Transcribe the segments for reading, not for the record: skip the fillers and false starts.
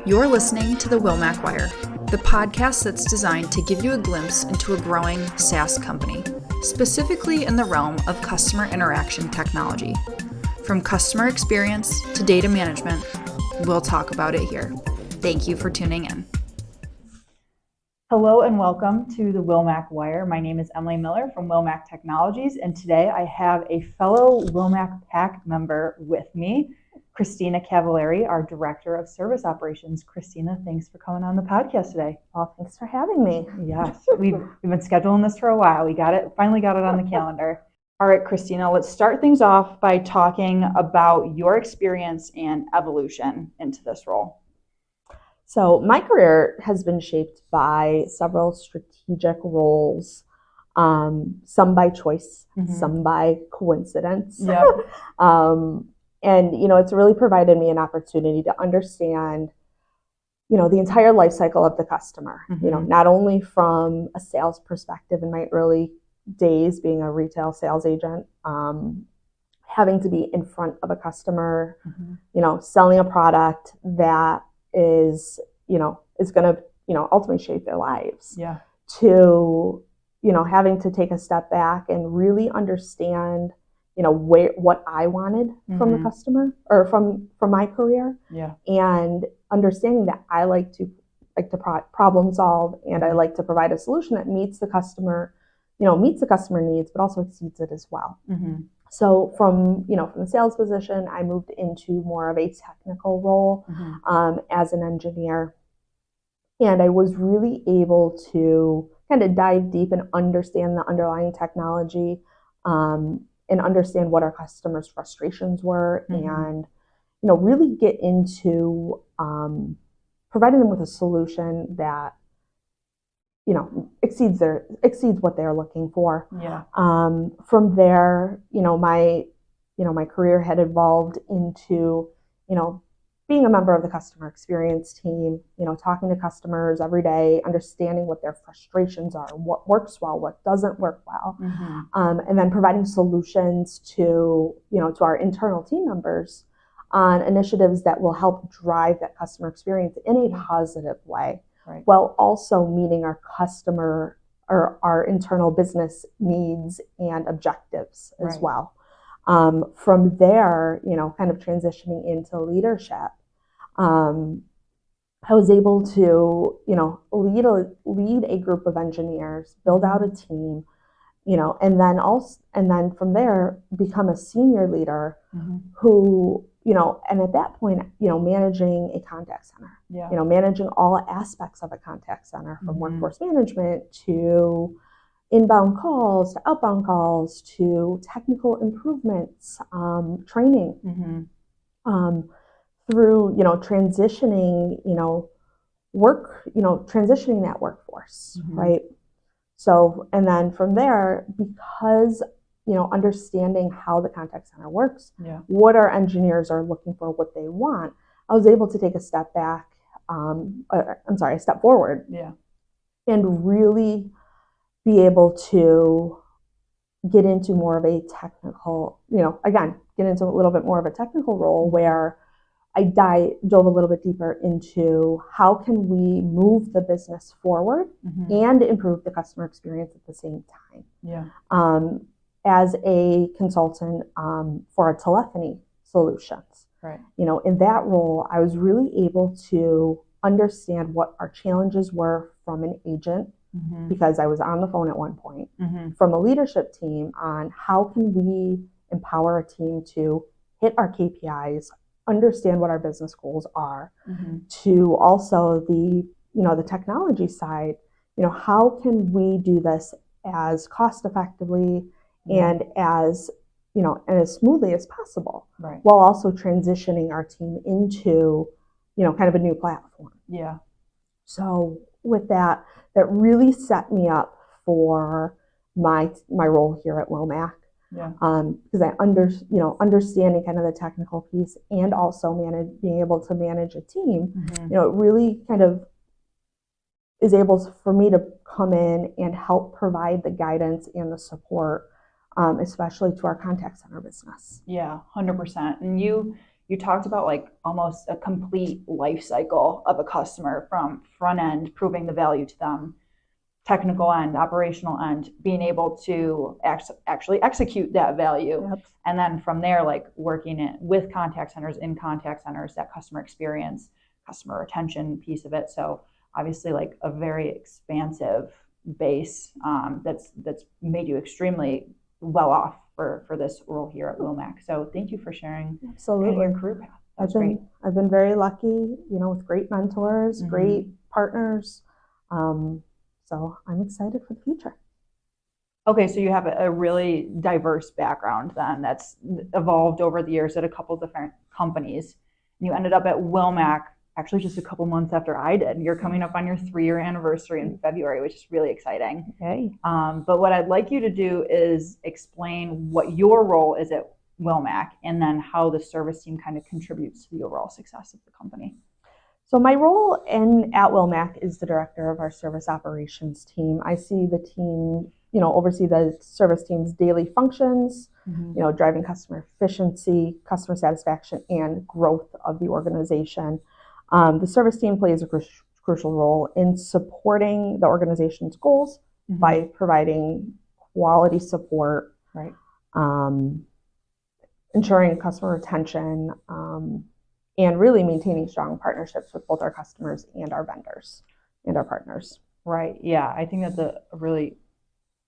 You're listening to the Wilmac Wire, the podcast that's designed to give you a glimpse into a growing SaaS company, specifically in the realm of customer interaction technology. From customer experience to data management, we'll talk about it here. Thank you for tuning in. Hello and welcome to the Wilmac Wire. My name is Emily Miller from Wilmac Technologies, and today I have a fellow Wilmac PAC member with me, Christina Cavaleri, our Director of Service Operations. Christina, thanks for coming on the podcast today. Well, thanks for having me. Yes, we've been scheduling this for a while. We finally got it on the calendar. All right, Christina, let's start things off by talking about your experience and evolution into this role. So my career has been shaped by several strategic roles, some by choice, some by coincidence. Yeah. And, it's really provided me an opportunity to understand, the entire life cycle of the customer, not only from a sales perspective in my early days being a retail sales agent, having to be in front of a customer, selling a product that is going to, ultimately shape their lives. Yeah. To, having to take a step back and really understand, what I wanted from the customer or from my career. Yeah. And understanding that I like to problem solve, and I like to provide a solution that meets the customer needs, but also exceeds it as well. So from the sales position, I moved into more of a technical role as an engineer. And I was really able to kind of dive deep and understand the underlying technology, and understand what our customers' frustrations were, and really get into providing them with a solution that exceeds what they're looking for. Yeah. From there, my career had evolved into being a member of the customer experience team, talking to customers every day, understanding what their frustrations are, what works well, what doesn't work well, and then providing solutions to our internal team members on initiatives that will help drive that customer experience in a positive way, right, while also meeting our customer or our internal business needs and objectives as well. From there, kind of transitioning into leadership, I was able to, lead a group of engineers, build out a team, and then from there become a senior leader who, and at that point, managing a contact center, managing all aspects of a contact center, from workforce management to inbound calls to outbound calls to technical improvements, training, through transitioning transitioning that workforce, right? So, and then from there, because understanding how the contact center works, what our engineers are looking for, what they want, I was able to take a step forward, and really be able to get into more of a technical, get into a little bit more of a technical role where I dove a little bit deeper into how can we move the business forward and improve the customer experience at the same time. Yeah. As a consultant for our telephony solutions, right. In that role, I was really able to understand what our challenges were from an agent, because I was on the phone at one point, from a leadership team on how can we empower a team to hit our KPIs, understand what our business goals are, to also the technology side, how can we do this as cost effectively and as and as smoothly as possible, right, while also transitioning our team into kind of a new platform. Yeah. So with that really set me up for my role here at Wilmac. Yeah. Because I understanding kind of the technical piece and also being able to manage a team, it really kind of is able for me to come in and help provide the guidance and the support, especially to our contact center business. Yeah, 100%. And you you talked about like almost a complete life cycle of a customer, from front end, proving the value to them, technical end, operational end, being able to actually execute that value. Yep. And then from there, like working it with contact centers, in contact centers, that customer experience, customer retention piece of it. So obviously like a very expansive base that's made you extremely well off for this role here at Wilmac. So thank you for sharing Absolutely. your career path. That's great. I've been very lucky, with great mentors, great partners. So I'm excited for the future. Okay, so you have a really diverse background then that's evolved over the years at a couple different companies. And you ended up at Wilmac actually just a couple months after I did. You're coming up on your 3-year anniversary in February, which is really exciting. Okay. But what I'd like you to do is explain what your role is at Wilmac, and then how the service team kind of contributes to the overall success of the company. So my role at Wilmac is the director of our service operations team. I see the team, oversee the service team's daily functions, driving customer efficiency, customer satisfaction, and growth of the organization. The service team plays a crucial role in supporting the organization's goals by providing quality support, right? Ensuring customer retention, and really maintaining strong partnerships with both our customers and our vendors and our partners. Right. Yeah, I think that's a really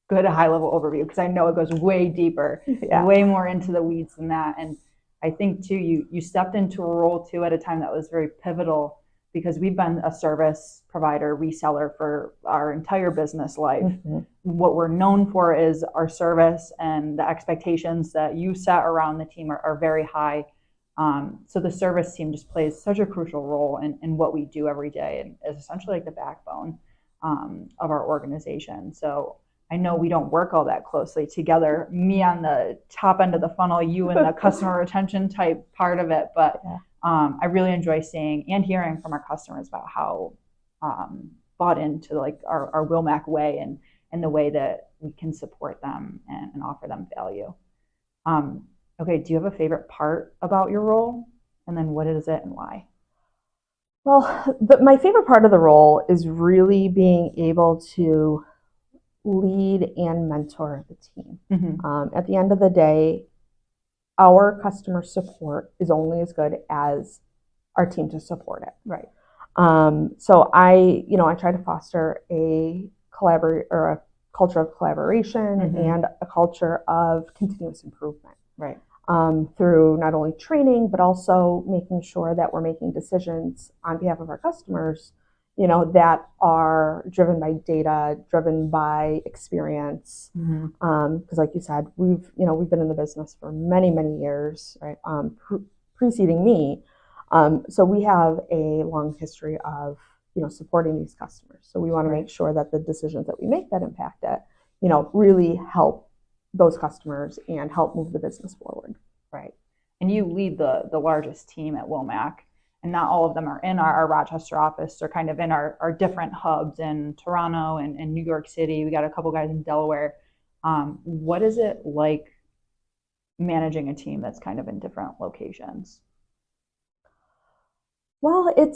good high-level overview, because I know it goes way deeper, way more into the weeds than that. And I think too, you stepped into a role too at a time that was very pivotal, because we've been a service provider, reseller for our entire business life. What we're known for is our service, and the expectations that you set around the team are very high. So the service team just plays such a crucial role in what we do every day, and is essentially like the backbone of our organization. So I know we don't work all that closely together, me on the top end of the funnel, you in the customer retention type part of it, but I really enjoy seeing and hearing from our customers about how bought into like our Wilmac way, and the way that we can support them and offer them value. Okay, do you have a favorite part about your role? And then what is it and why? Well, my favorite part of the role is really being able to lead and mentor the team. At the end of the day, our customer support is only as good as our team to support it. Right. So I try to foster a culture of collaboration and a culture of continuous improvement. Right. Through not only training, but also making sure that we're making decisions on behalf of our customers, that are driven by data, driven by experience. Because like you said, we've been in the business for many, many years, right? Preceding me. So we have a long history of, supporting these customers. So we want to make sure that the decisions that we make that impact it, really help those customers and help move the business forward. Right. And you lead the largest team at Wilmac, and not all of them are in our Rochester office. They're kind of in our different hubs in Toronto and New York City. We got a couple guys in Delaware. What is it like managing a team that's kind of in different locations? Well, it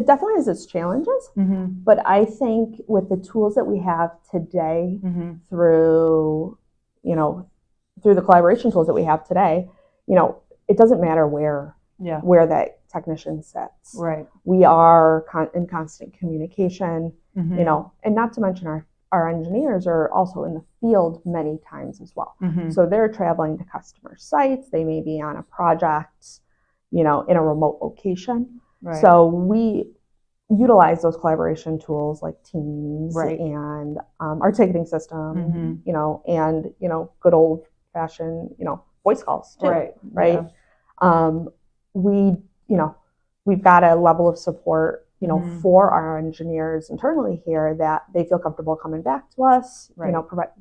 definitely has its challenges, but I think with the tools that we have today, through the collaboration tools that we have today, it doesn't matter where that technician sits. Right. We are in constant communication, and not to mention our engineers are also in the field many times as well. So they're traveling to customer sites. They may be on a project, in a remote location. Right. So we utilize those collaboration tools like Teams and our ticketing system, and good old fashioned, voice calls too. Right. Yeah. We've got a level of support, for our engineers internally here, that they feel comfortable coming back to us,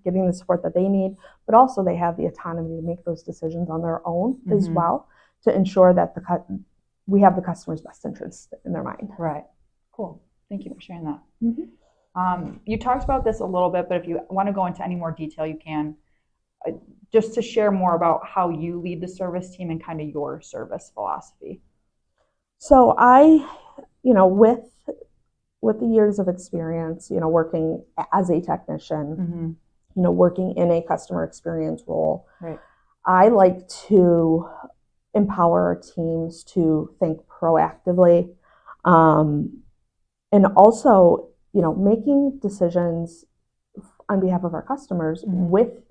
getting the support that they need, but also they have the autonomy to make those decisions on their own as well, to ensure that we have the customer's best interest in their mind. Right. Cool. Thank you for sharing that. You talked about this a little bit, but if you want to go into any more detail, you can. just to share more about how you lead the service team and kind of your service philosophy. So I, with the years of experience, working as a technician, working in a customer experience role, right. I like to empower our teams to think proactively, and also, making decisions on behalf of our customers with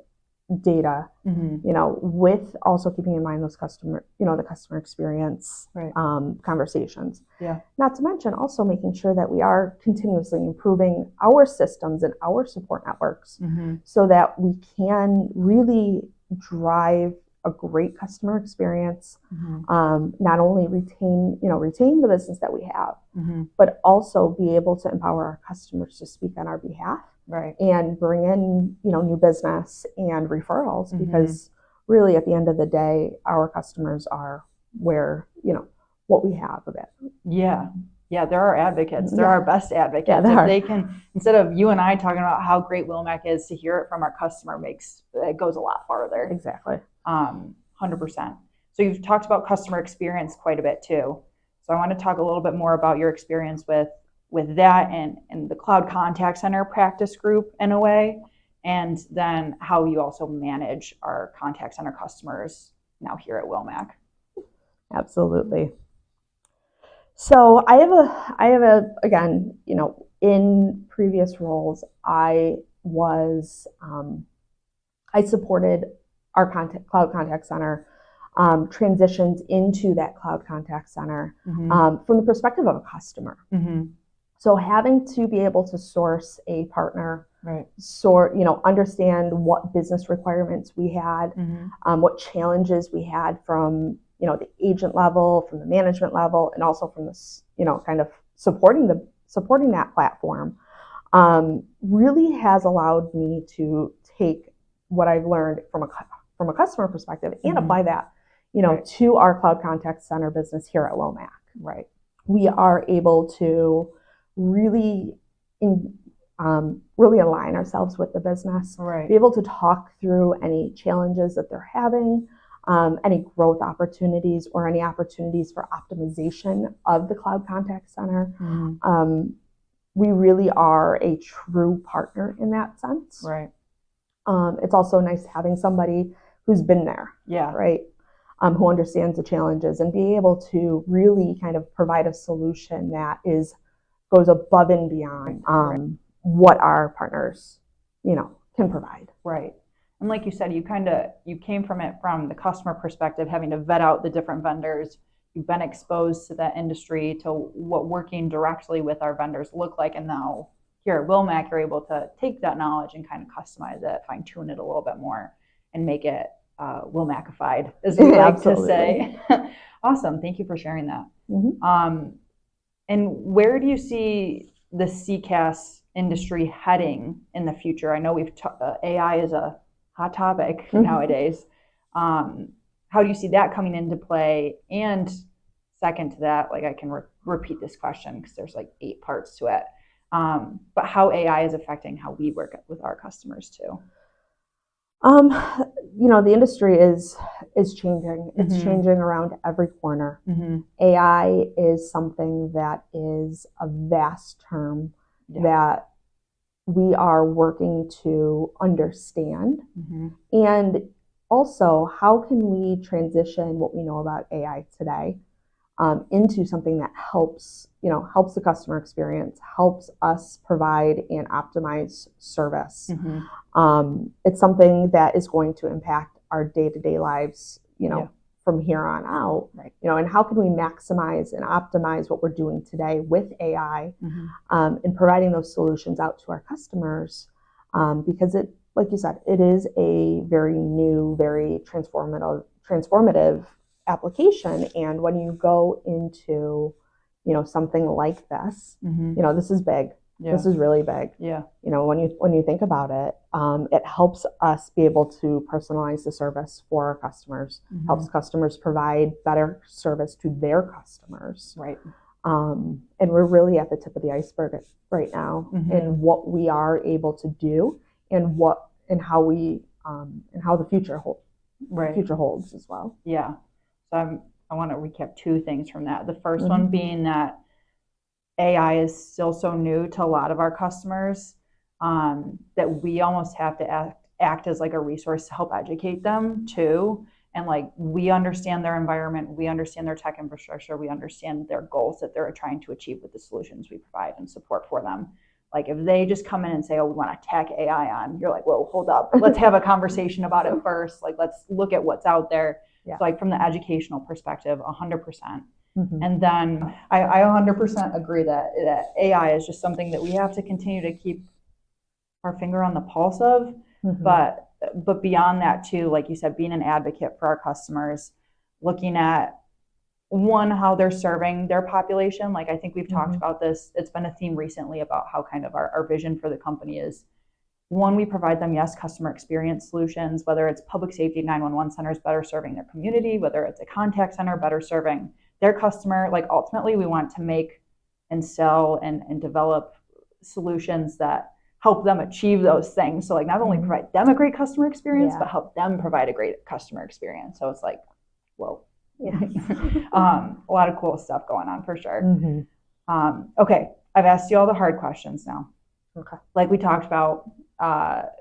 data, with also keeping in mind those the customer experience right. Conversations. Yeah. Not to mention also making sure that we are continuously improving our systems and our support networks so that we can really drive a great customer experience, not only retain the business that we have, but also be able to empower our customers to speak on our behalf. Right. And bring in, new business and referrals, because really at the end of the day, our customers are where, what we have of it. Yeah. Yeah. They're our advocates. They're our best advocates. Yeah, if they can, instead of you and I talking about how great Wilmac is, to hear it from our customer it goes a lot farther. Exactly. 100%. So you've talked about customer experience quite a bit too. So I want to talk a little bit more about your experience with that and the cloud contact center practice group in a way, and then how you also manage our contact center customers now here at Wilmac. Absolutely. So I have a again, in previous roles, I supported our cloud contact center transitions into that cloud contact center from the perspective of a customer. So having to be able to source a partner, right. Understand what business requirements we had, what challenges we had from, the agent level, from the management level, and also from this, kind of supporting that platform, really has allowed me to take what I've learned from a customer perspective and apply that, right. to our cloud contact center business here at Wilmac. Right. We are able to really align ourselves with the business, right. be able to talk through any challenges that they're having, any growth opportunities or any opportunities for optimization of the cloud contact center. We really are a true partner in that sense. Right. It's also nice having somebody who's been there, yeah. right? Who understands the challenges and be able to really kind of provide a solution that goes above and beyond what our partners, can provide. Right. And like you said, you came from the customer perspective, having to vet out the different vendors. You've been exposed to that industry, to what working directly with our vendors look like. And now here at Wilmac, you're able to take that knowledge and kind of customize it, fine tune it a little bit more, and make it Wilmacified, as we like to say. Awesome. Thank you for sharing that. And where do you see the CCaaS industry heading in the future? I know AI is a hot topic nowadays. How do you see that coming into play? And second to that, I can repeat this question because there's 8 parts to it. But how AI is affecting how we work with our customers too. The industry is changing. It's changing around every corner. AI is something that is a vast term that we are working to understand. And also, how can we transition what we know about AI today into something that helps the customer experience, helps us provide and optimize service. It's something that is going to impact our day-to-day lives, from here on out. Right. And how can we maximize and optimize what we're doing today with AI, and providing those solutions out to our customers, because it, like you said, it is a very new, very transformative application. And when you go into, something like this, this is big. Yeah. This is really big. Yeah. When you think about it, it helps us be able to personalize the service for our customers, helps customers provide better service to their customers. Right. And we're really at the tip of the iceberg right now in what we are able to do and how we and how the future holds as well. Yeah. So I want to recap two things from that. The first one being that AI is still so new to a lot of our customers that we almost have to act as like a resource to help educate them too. And like, we understand their environment, we understand their tech infrastructure, we understand their goals that they're trying to achieve with the solutions we provide and support for them. Like, if they just come in and say, oh, we want to tack AI on, you're like, whoa, hold up. Let's have a conversation about it first. Like, let's look at what's out there. Yeah. So like, from the educational perspective, 100%. And then I 100% agree that AI is just something that we have to continue to keep our finger on the pulse of. But beyond that too, like you said, being an advocate for our customers, looking at one, how they're serving their population. Like, I think we've talked about this. It's been a theme recently about how kind of our vision for the company is, one, we provide them, yes, customer experience solutions, whether it's public safety 911 centers better serving their community, whether it's a contact center better serving their customer. Like, ultimately, we want to make and sell and develop solutions that help them achieve those things. So like, not only provide them a great customer experience, but help them provide a great customer experience. So it's like, whoa. Yeah. A lot of cool stuff going on for sure. Okay, I've asked you all the hard questions now. Okay. Like we talked about,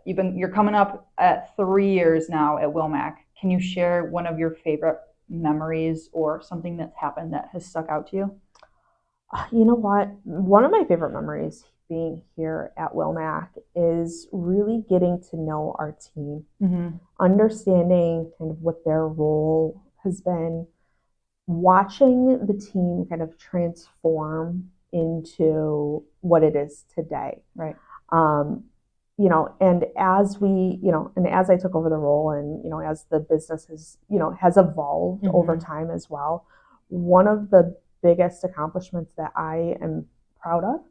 you're coming up at 3 years now at Wilmac. Can you share one of your favorite memories or something that's happened that has stuck out to you? You know what? One of my favorite memories being here at Wilmac is really getting to know our team, understanding kind of what their role has been, watching the team kind of transform into what it is today. Right. You know, and as I took over the role, and, you know, as the business has evolved over time as well, one of the biggest accomplishments that I am proud of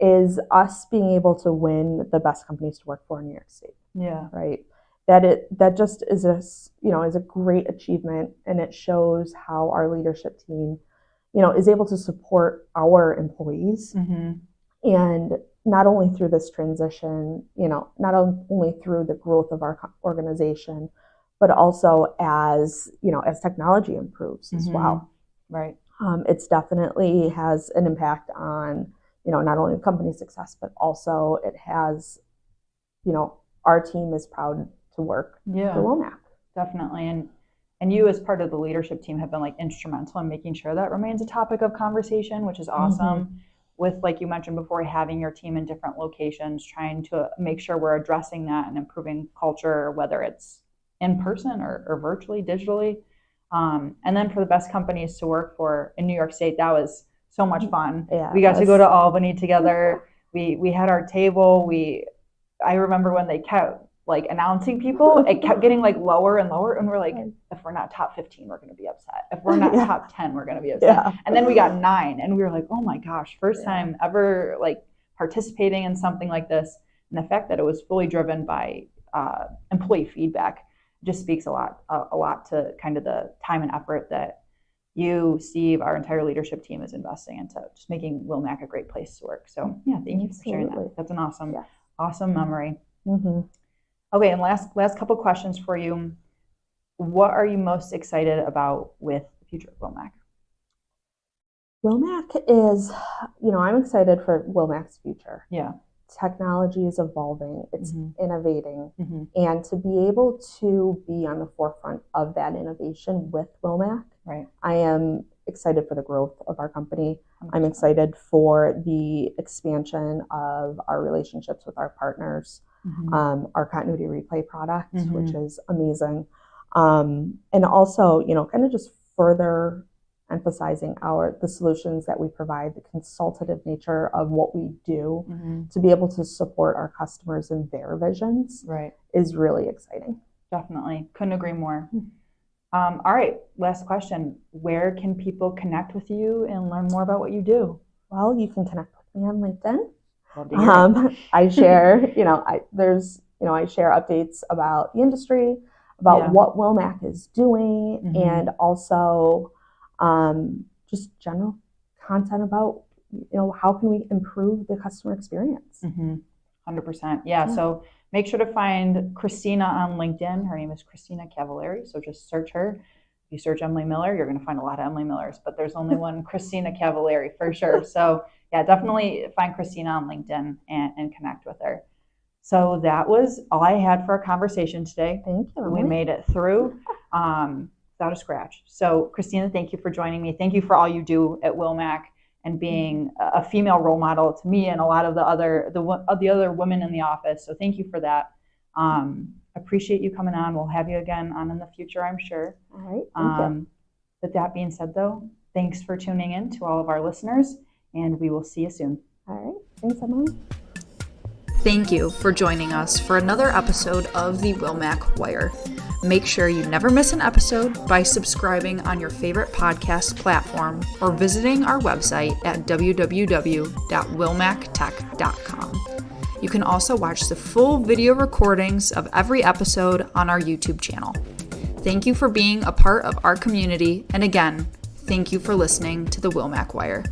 is us being able to win the best companies to work for in New York State. Yeah. Right. That just is is a great achievement, and it shows how our leadership team, you know, is able to support our employees, and not only through this transition, you know, not only through the growth of our organization, but also as, you know, as technology improves as well. Right. It's definitely has an impact on, you know, not only the company's success, but also it has, you know, our team is proud to work for Wilmac. Definitely. And you, as part of the leadership team, have been like instrumental in making sure that remains a topic of conversation, which is awesome. With, like you mentioned before, having your team in different locations, trying to make sure we're addressing that and improving culture, whether it's in person or virtually, digitally. And then for the best companies to work for in New York State, that was so much fun. Yeah, we got to go to Albany together. We had our table. I remember when they kept like announcing people, it kept getting like lower and lower, and we're like, if we're not top 15, we're going to be upset. If we're not top 10, we're going to be upset. And then we got 9, and we were like, oh my gosh, first time ever like participating in something like this. And the fact that it was fully driven by employee feedback just speaks a lot to kind of the time and effort that you, Steve, our entire leadership team is investing into just making Wilmac a great place to work. So yeah, thank you for sharing that. That's an awesome memory. Okay, and last couple questions for you. What are you most excited about with the future of Wilmac? Wilmac is, you know, I'm excited for Wilmac's future. Yeah. Technology is evolving, it's innovating, and to be able to be on the forefront of that innovation with Wilmac, I am excited for the growth of our company. I'm excited for the expansion of our relationships with our partners, our continuity replay product, which is amazing, and also, you know, kind of just further emphasizing the solutions that we provide, the consultative nature of what we do to be able to support our customers in their visions is really exciting. Definitely. Couldn't agree more. All right, last question. Where can people connect with you and learn more about what you do? Well, you can connect with me on LinkedIn. I share, I share updates about the industry, about what Wilmac is doing, and also just general content about, you know, how can we improve the customer experience. 100%. Yeah. So make sure to find Christina on LinkedIn. Her name is Christina Cavaleri. So just search her. If you search Emily Miller, you're going to find a lot of Emily Millers, but there's only one Christina Cavaleri for sure. So yeah, definitely find Christina on LinkedIn and connect with her. So that was all I had for our conversation today. Thank you. We made it through without a scratch. So Christina, thank you for joining me. Thank you for all you do at Wilmac and being a female role model to me and a lot of the other women in the office. So thank you for that. Appreciate you coming on. We'll have you again on in the future, I'm sure. All right. Thank you. With that being said, though, thanks for tuning in to all of our listeners, and we will see you soon. All right. Thanks, Emily. Thank you for joining us for another episode of the Wilmac Wire. Make sure you never miss an episode by subscribing on your favorite podcast platform or visiting our website at www.wilmactech.com. You can also watch the full video recordings of every episode on our YouTube channel. Thank you for being a part of our community, and again, thank you for listening to the Wilmac Wire.